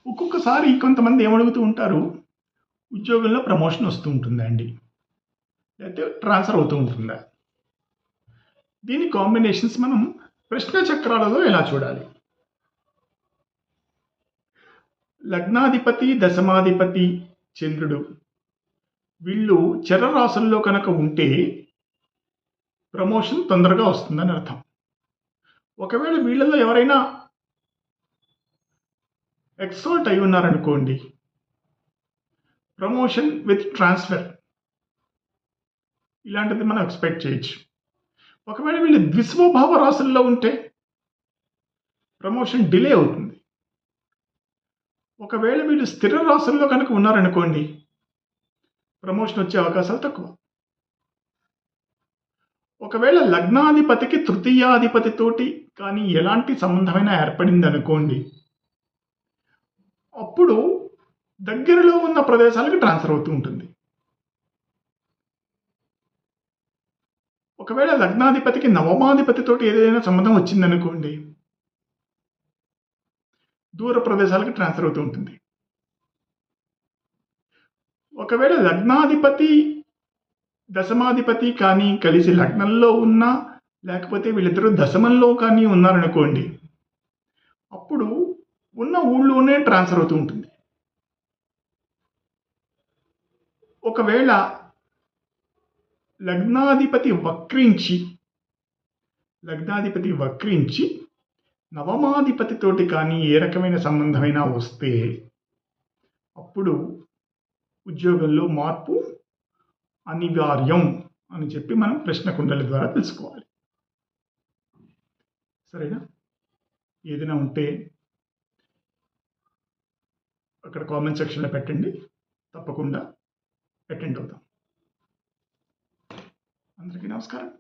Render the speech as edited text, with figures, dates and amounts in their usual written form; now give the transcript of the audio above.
ఒక్కొక్కసారి కొంతమంది ఏమడుగుతూ ఉంటారు, ఉద్యోగంలో ప్రమోషన్ వస్తూ ఉంటుందా అండి? లేతే ట్రాన్స్‌ఫర్ అవుతూ ఉంటుందా? దీని కాంబినేషన్స్ మనం ప్రశ్న చక్రాలలో ఎలా చూడాలి? లగ్నాధిపతి, దశమాధిపతి, చంద్రుడు వీళ్ళు చరరాశుల్లో కనుక ఉంటే ప్రమోషన్ తొందరగా వస్తుందని అర్థం. ఒకవేళ వీళ్ళలో ఎవరైనా ఎక్సాల్ట్ అయి ఉన్నారనుకోండి, ప్రమోషన్ విత్ ట్రాన్స్‌ఫర్ ఇలాంటిది మనం ఎక్స్‌పెక్ట్ చేయొచ్చు. ఒకవేళ వీళ్ళు ద్విస్వభావ రాశుల్లో ఉంటే ప్రమోషన్ డిలే అవుతుంది. ఒకవేళ వీళ్ళు స్థిర రాశుల్లో కనుక ఉన్నారనుకోండి, ప్రమోషన్ వచ్చే అవకాశాలు తక్కువ. ఒకవేళ లగ్నాధిపతికి తృతీయాధిపతితోటి కానీ ఎలాంటి సంబంధమైనా ఏర్పడిందనుకోండి, అప్పుడు దగ్గరలో ఉన్న ప్రదేశాలకు ట్రాన్స్‌ఫర్ అవుతూ ఉంటుంది. ఒకవేళ లగ్నాధిపతికి నవమాధిపతితోటి ఏదైనా సంబంధం వచ్చిందనుకోండి, దూర ప్రదేశాలకు ట్రాన్స్‌ఫర్ అవుతూ ఉంటుంది. ఒకవేళ లగ్నాధిపతి, దశమాధిపతి కానీ కలిసి లగ్నంలో ఉన్నా, లేకపోతే వీళ్ళిద్దరూ దశమంలో కానీ ఉన్నారనుకోండి, అప్పుడు ఉన్న ఊళ్ళోనే ట్రాన్స్‌ఫర్ అవుతూ ఉంటుంది. ఒకవేళ లగ్నాధిపతి వక్రించి నవమాధిపతితోటి కానీ ఏ రకమైన సంబంధమైనా వస్తే అప్పుడు ఉద్యోగంలో మార్పు అనివార్యం అని చెప్పి మనం ప్రశ్న కుండలి ద్వారా తెలుసుకోవాలి. సరేనా? ఏదైనా ఉంటే అక్కడ కామెంట్ సెక్షన్లో పెట్టండి, తప్పకుండా అటెండ్ అవుతాం. అందరికీ నమస్కారం.